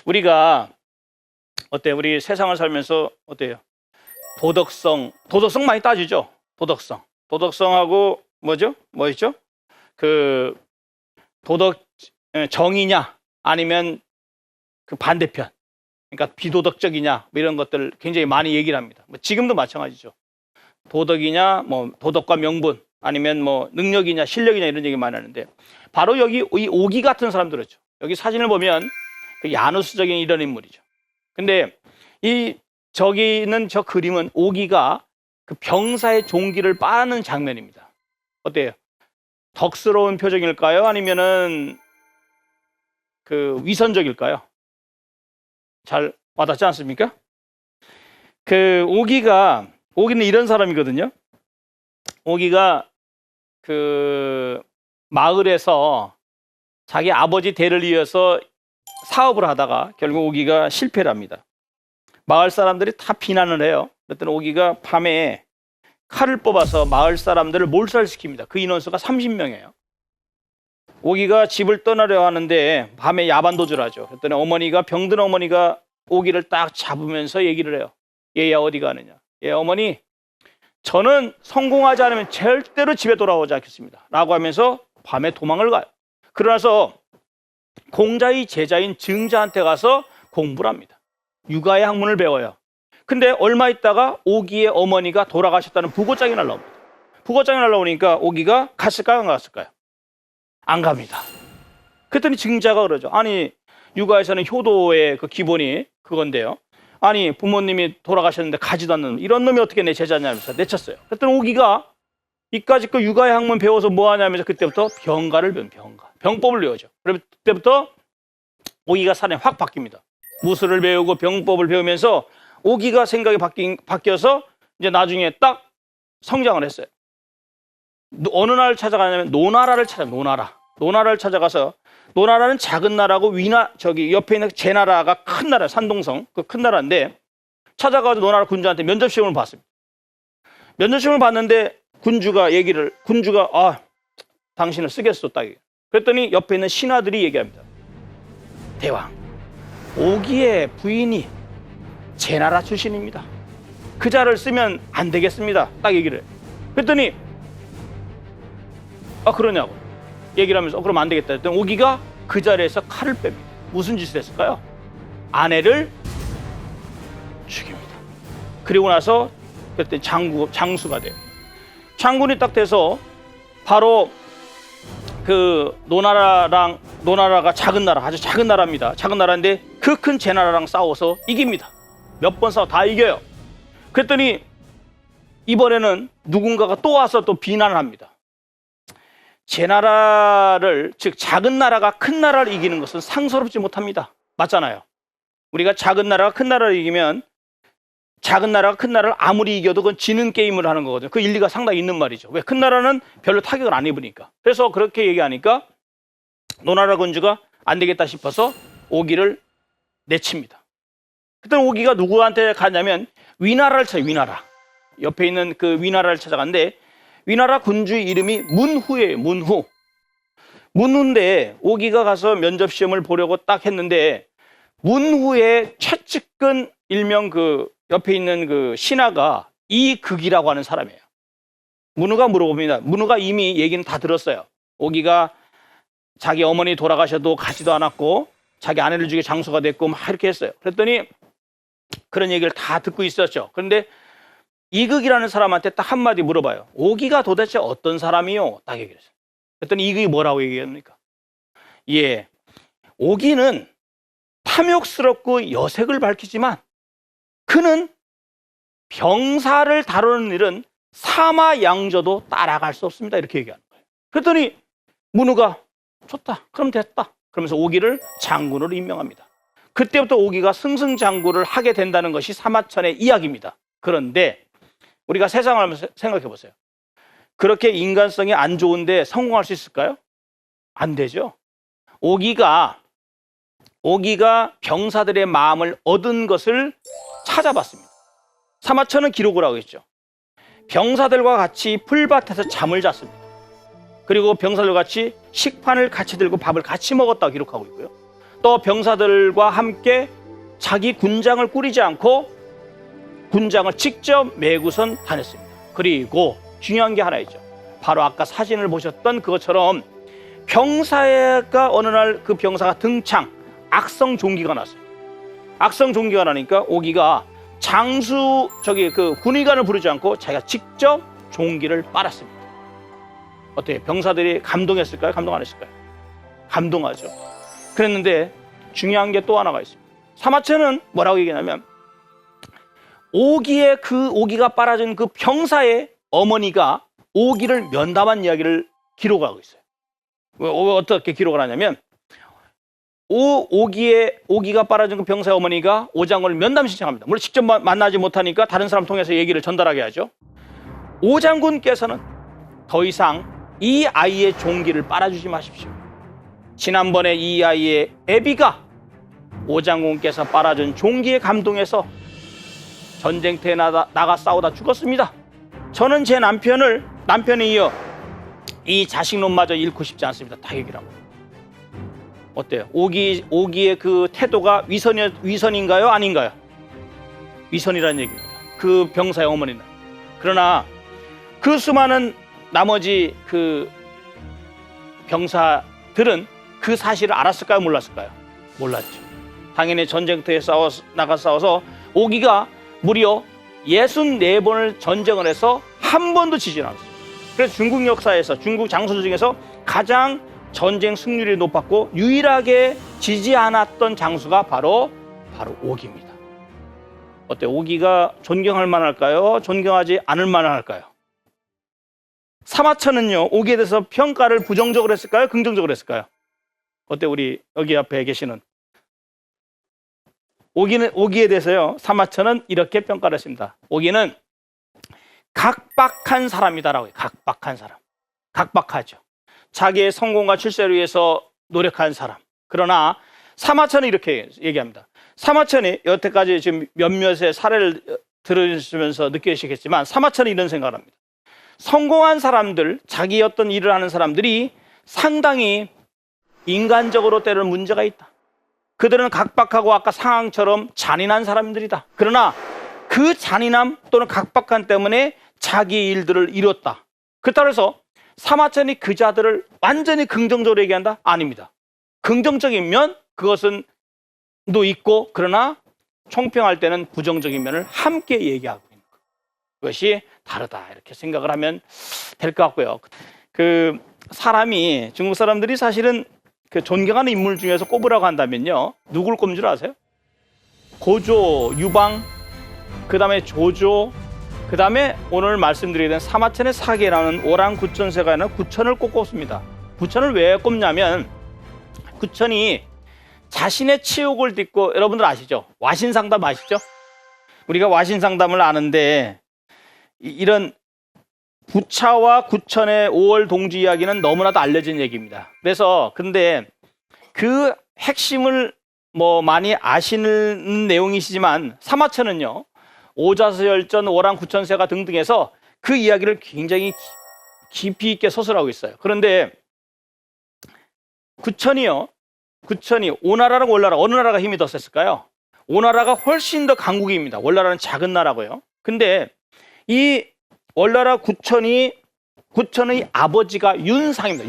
우리가 어때요? 우리 세상을 살면서 어때요? 도덕성 많이 따지죠? 도덕성하고 뭐죠? 뭐 있죠? 그 도덕 정의냐 아니면 그 반대편, 그러니까 비도덕적이냐 뭐 이런 것들 굉장히 많이 얘기를 합니다. 뭐 지금도 마찬가지죠. 도덕이냐, 뭐 도덕과 명분, 아니면 뭐 능력이냐, 실력이냐 이런 얘기 많이 하는데 바로 여기 이 오기 같은 사람들이죠. 여기 사진을 보면 그 야누스적인 이런 인물이죠. 근데 저기는 저 그림은 오기가 그 병사의 종기를 빠는 장면입니다. 어때요? 덕스러운 표정일까요? 아니면은 그 위선적일까요? 잘 와닿지 않습니까? 그 오기는 이런 사람이거든요. 오기가 그 마을에서 자기 아버지 대를 이어서 사업을 하다가 결국 오기가 실패를 합니다. 마을 사람들이 다 비난을 해요. 그랬더니 오기가 밤에 칼을 뽑아서 마을 사람들을 몰살시킵니다. 그 인원수가 30명이에요. 오기가 집을 떠나려 하는데 밤에 야반도주를 하죠. 그랬더니 병든 어머니가 오기를 딱 잡으면서 얘기를 해요. 얘야 어디 가느냐. 예, 어머니 저는 성공하지 않으면 절대로 집에 돌아오지 않겠습니다 라고 하면서 밤에 도망을 가요. 그러나서 공자의 제자인 증자한테 가서 공부를 합니다. 육아의 학문을 배워요. 근데 얼마 있다가 오기의 어머니가 돌아가셨다는 부고장이 날라옵니다. 부고장이 날라오니까 오기가 갔을까요? 안 갔을까요? 안 갑니다. 그랬더니 증자가 그러죠. 아니 육아에서는 효도의 그 기본이 그건데요. 아니 부모님이 돌아가셨는데 가지도 않는 이런 놈이 어떻게 내 제자냐면서 내쳤어요. 그랬더니 오기가 이까짓 그 육아의 학문 배워서 뭐 하냐면서 그때부터 병가를 배운 병법을 배우죠. 그때부터 오기가 사람이 확 바뀝니다. 무술을 배우고 병법을 배우면서 오기가 생각이 바뀌어서 이제 나중에 딱 성장을 했어요. 어느 나라를 찾아가냐면 노나라를 찾아가서 노나라는 작은 나라고 저기 옆에 있는 제나라가 큰 나라, 산동성 그 큰 나라인데 찾아가서 노나라 군주한테 면접 시험을 봤습니다. 면접 시험을 봤는데 군주가 당신을 쓰겠소 딱. 그랬더니 옆에 있는 신하들이 얘기합니다. 대왕, 오기의 부인이 제나라 출신입니다. 그 자를 쓰면 안 되겠습니다. 딱 얘기를 해요. 그랬더니 그러냐고 얘기를 하면서 그럼 안 되겠다 했더니 오기가 그 자리에서 칼을 뺍니다. 무슨 짓을 했을까요? 아내를 죽입니다. 그리고 나서 그때 장수가 돼요. 장군이 딱 돼서 바로 그 노나라가 작은 나라, 아주 작은 나라입니다. 작은 나라인데 그 큰 제나라랑 싸워서 이깁니다. 몇 번 싸워 다 이겨요. 그랬더니 이번에는 누군가가 또 와서 또 비난을 합니다. 제나라를, 즉 작은 나라가 큰 나라를 이기는 것은 상서롭지 못합니다. 맞잖아요. 우리가 작은 나라가 큰 나라를 이기면 작은 나라가 큰 나라를 아무리 이겨도 그건 지는 게임을 하는 거거든요. 그 일리가 상당히 있는 말이죠. 왜? 큰 나라는 별로 타격을 안 입으니까. 그래서 그렇게 얘기하니까 노나라 군주가 안 되겠다 싶어서 오기를 내칩니다. 그때 오기가 누구한테 가냐면 위나라를 찾아요. 위나라. 옆에 있는 그 위나라를 찾아갔는데 위나라 군주의 이름이 문후예요. 문후인데 오기가 가서 면접 시험을 보려고 딱 했는데 문후의 최측근 일명 그 옆에 있는 그 신하가 이극이라고 하는 사람이에요. 문후가 물어봅니다. 문후가 이미 얘기는 다 들었어요. 오기가 자기 어머니 돌아가셔도 가지도 않았고 자기 아내를 죽여 장수가 됐고 막 이렇게 했어요. 그랬더니 그런 얘기를 다 듣고 있었죠. 그런데 이극이라는 사람한테 딱 한마디 물어봐요. 오기가 도대체 어떤 사람이요? 딱 얘기를 했어요. 그랬더니 이극이 뭐라고 얘기합니까? 예, 오기는 탐욕스럽고 여색을 밝히지만 그는 병사를 다루는 일은 사마양저도 따라갈 수 없습니다. 이렇게 얘기하는 거예요. 그랬더니 문후가 좋다. 그럼 됐다. 그러면서 오기를 장군으로 임명합니다. 그때부터 오기가 승승장구를 하게 된다는 것이 사마천의 이야기입니다. 그런데 우리가 세상을 한번 생각해 보세요. 그렇게 인간성이 안 좋은데 성공할 수 있을까요? 안 되죠. 오기가 병사들의 마음을 얻은 것을 찾아봤습니다. 사마천은 기록을 하고 있죠. 병사들과 같이 풀밭에서 잠을 잤습니다. 그리고 병사들과 같이 식판을 같이 들고 밥을 같이 먹었다고 기록하고 있고요. 또 병사들과 함께 자기 군장을 꾸리지 않고 군장을 직접 메고선 다녔습니다. 그리고 중요한 게 하나 있죠. 바로 아까 사진을 보셨던 그것처럼 병사가 어느 날 그 병사가 등창 악성 종기가 났어요. 악성 종기가 나니까 오기가 장수 그 군의관을 부르지 않고 자기가 직접 종기를 빨았습니다. 어때요? 병사들이 감동했을까요? 감동 안 했을까요? 감동하죠. 그랬는데 중요한 게 또 하나가 있습니다. 사마천은 뭐라고 얘기하냐면 오기가 빨아진 그 병사의 어머니가 오기를 면담한 이야기를 기록하고 있어요. 어떻게 기록을 하냐면 오기가 빨아진 그 병사의 어머니가 오장군을 면담 신청합니다. 물론 직접 만나지 못하니까 다른 사람 통해서 얘기를 전달하게 하죠. 오장군께서는 더 이상 이 아이의 종기를 빨아주지 마십시오. 지난번에 이 아이의 애비가 오장군께서 빨아준 종기에 감동해서 전쟁터에 나가 싸우다 죽었습니다. 저는 제 남편에 이어 이 자식놈마저 잃고 싶지 않습니다. 다 얘기를 합니다. 어때요? 오기의 그 태도가 위선인가요? 아닌가요? 위선이라는 얘기입니다. 그 병사의 어머니는. 그러나 그 수많은 나머지 그 병사들은 그 사실을 알았을까요? 몰랐을까요? 몰랐죠. 당연히 전쟁터에 나가 싸워서 오기가 무려 64번을 전쟁을 해서 한 번도 지지 않았어요. 그래서 중국 역사에서 중국 장수들 중에서 가장 전쟁 승률이 높았고 유일하게 지지 않았던 장수가 바로 오기입니다. 어때요? 오기가 존경할 만할까요? 존경하지 않을 만할까요? 사마천은요, 오기에 대해서 평가를 부정적으로 했을까요? 긍정적으로 했을까요? 어때요? 우리 여기 앞에 계시는 오기에 대해서요, 사마천은 이렇게 평가를 했습니다. 오기는 각박한 사람이다라고 해요. 각박한 사람. 각박하죠. 자기의 성공과 출세를 위해서 노력한 사람. 그러나 사마천은 이렇게 얘기합니다. 사마천이 여태까지 지금 몇몇의 사례를 들으시면서 느끼시겠지만 사마천은 이런 생각을 합니다. 성공한 사람들, 자기 어떤 일을 하는 사람들이 상당히 인간적으로 때로는 문제가 있다. 그들은 각박하고 아까 상황처럼 잔인한 사람들이다. 그러나 그 잔인함 또는 각박함 때문에 자기 일들을 이뤘다. 그렇다고 해서 사마천이 그 자들을 완전히 긍정적으로 얘기한다? 아닙니다. 긍정적인 면 그것은 도 있고, 그러나 총평할 때는 부정적인 면을 함께 얘기하고 있는 것. 그것이 다르다 이렇게 생각을 하면 될 것 같고요. 그 사람이 중국 사람들이 사실은 그 존경하는 인물 중에서 꼽으라고 한다면요, 누굴 꼽는 줄 아세요? 고조, 유방, 그 다음에 조조, 그 다음에 오늘 말씀드리게 된 사마천의 사계라는 오랑구천세가 아니라 구천을 꼭 꼽습니다. 구천을 왜 꼽냐면 구천이 자신의 치욕을 딛고, 여러분들 아시죠? 와신상담 아시죠? 우리가 와신상담을 아는데 이런 부차와 구천의 5월 동지 이야기는 너무나도 알려진 얘기입니다. 그래서 근데 그 핵심을 많이 아시는 내용이시지만 사마천은요, 오자서열전, 오랑구천세가 등등해서 그 이야기를 굉장히 깊이 있게 서술하고 있어요. 그런데 구천이 오나라랑 월나라 어느 나라가 힘이 더 셌을까요? 오나라가 훨씬 더 강국입니다. 월나라는 작은 나라고요. 근데 이 월나라 구천의 아버지가 윤상입니다.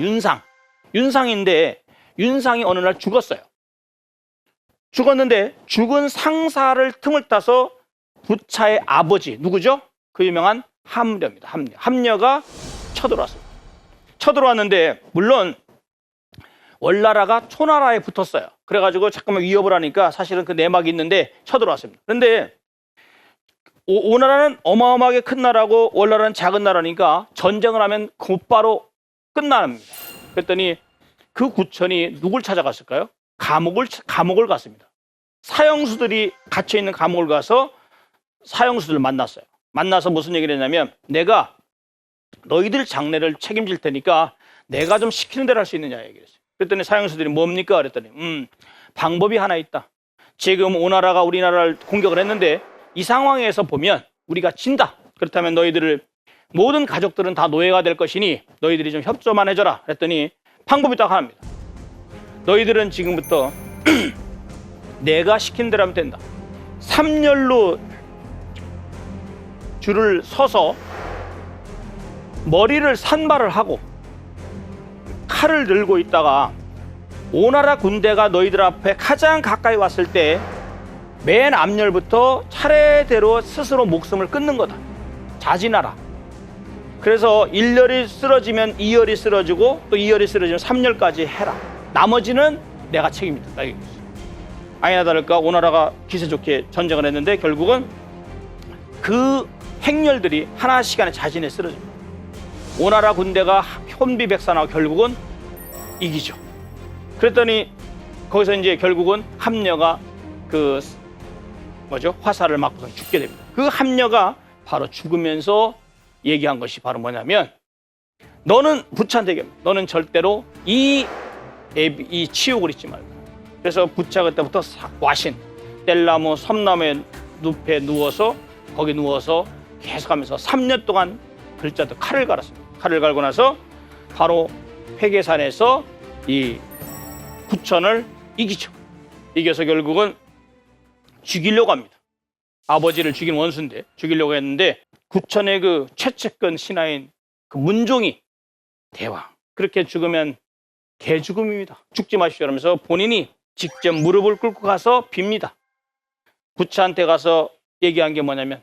윤상인데 윤상이 어느 날 죽었어요. 죽었는데 죽은 상사를 틈을 따서 부차의 아버지 누구죠? 그 유명한 함려입니다. 함려가 쳐들어왔습니다. 쳐들어왔는데 물론 월나라가 초나라에 붙었어요. 그래가지고 잠깐만 위협을 하니까 사실은 그 내막이 있는데 쳐들어왔습니다. 그런데 오나라는 어마어마하게 큰 나라고 월나라는 작은 나라니까 전쟁을 하면 곧바로 끝납니다. 그랬더니 그 구천이 누굴 찾아갔을까요? 감옥을 갔습니다. 사형수들이 갇혀있는 감옥을 가서 사형수들을 만났어요. 만나서 무슨 얘기를 했냐면, 내가 너희들 장례를 책임질 테니까 내가 좀 시키는 대로 할 수 있느냐 얘기를 했어요. 그랬더니 사형수들이 뭡니까? 그랬더니 방법이 하나 있다. 지금 오나라가 우리나라를 공격을 했는데 이 상황에서 보면 우리가 진다. 그렇다면 너희들을 모든 가족들은 다 노예가 될 것이니 너희들이 좀 협조만 해줘라. 그랬더니 방법이 딱 하나입니다. 너희들은 지금부터 내가 시킨 대로 하면 된다. 3열로 줄을 서서 머리를 산발을 하고 칼을 들고 있다가 오나라 군대가 너희들 앞에 가장 가까이 왔을 때 맨 앞열부터 차례대로 스스로 목숨을 끊는 거다. 자진하라. 그래서 1열이 쓰러지면 2열이 쓰러지고 또 2열이 쓰러지면 3열까지 해라. 나머지는 내가 책임이다. 아니나 다를까 오나라가 기세 좋게 전쟁을 했는데 결국은 그 행렬들이 하나 시간에 자진해 쓰러집니다. 오나라 군대가 혼비백산하고 결국은 이기죠. 그랬더니 거기서 이제 결국은 함녀가 그 화살을 맞고서 죽게 됩니다. 그 함녀가 바로 죽으면서 얘기한 것이 바로 뭐냐면 너는 부차한테 얘기합니다. 너는 절대로 이 치욕을 잊지 말고. 그래서 부차 그때부터 와신 뗄나무 섬나무의 늪에 누워서 거기 누워서 계속하면서 3년 동안 글자도 칼을 갈았습니다. 칼을 갈고 나서 바로 회계산에서 이 부천을 이기죠. 이겨서 결국은 죽이려고 합니다. 아버지를 죽인 원수인데 죽이려고 했는데 구천의 그 최측근 신하인 그 문종이 대왕 그렇게 죽으면 개죽음입니다. 죽지 마십시오 하면서 본인이 직접 무릎을 꿇고 가서 빕니다. 부차한테 가서 얘기한 게 뭐냐면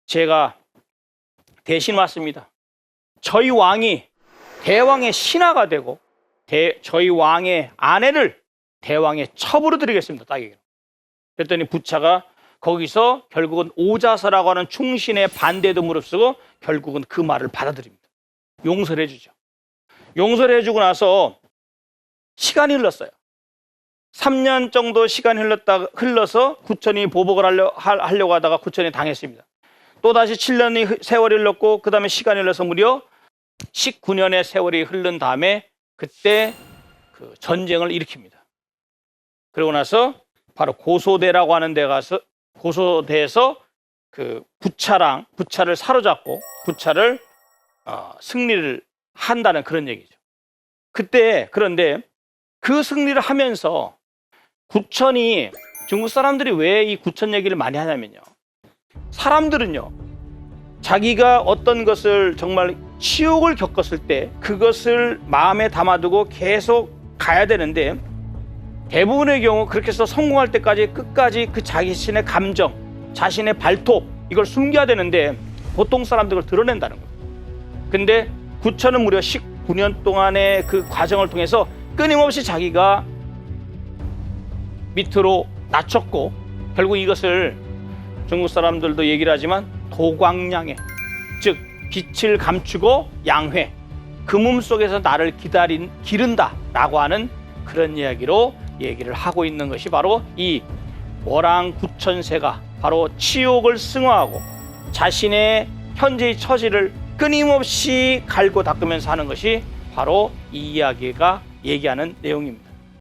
제가 대신 왔습니다. 저희 왕이 대왕의 신하가 되고 저희 왕의 아내를 대왕의 첩으로 드리겠습니다. 딱 얘기해요. 그랬더니 부차가 거기서 결국은 오자서라고 하는 충신의 반대도 무릅쓰고 결국은 그 말을 받아들입니다. 용서를 해주죠. 용서를 해주고 나서 시간이 흘렀어요. 3년 정도 시간이 흘러서 구천이 보복을 하려고 하다가 구천이 당했습니다. 또다시 7년의 세월이 흘렀고 그 다음에 시간이 흘러서 무려 19년의 세월이 흐른 다음에 그때 그 전쟁을 일으킵니다. 그러고 나서 바로 고소대라고 하는 데 가서 고소대에서 그 부차를 사로잡고 부차를 승리를 한다는 그런 얘기죠. 그런데 그 승리를 하면서 구천이 중국 사람들이 왜 이 구천 얘기를 많이 하냐면요. 사람들은요. 자기가 어떤 것을 정말 치욕을 겪었을 때 그것을 마음에 담아두고 계속 가야 되는데 대부분의 경우 그렇게 해서 성공할 때까지 끝까지 그 자신의 감정, 자신의 발톱 이걸 숨겨야 되는데 보통 사람들을 드러낸다는 거예요. 근데 구천은 무려 19년 동안의 그 과정을 통해서 끊임없이 자기가 밑으로 낮췄고 결국 이것을 중국 사람들도 얘기를 하지만 도광양회, 즉 빛을 감추고 양회, 그 몸 속에서 나를 기른다라고 하는 그런 이야기로 얘기를 하고 있는 것이 바로 이 월왕구천세가 바로 치욕을 승화하고 자신의 현재의 처지를 끊임없이 갈고 닦으면서 하는 것이 바로 이 이야기가 얘기하는 내용입니다.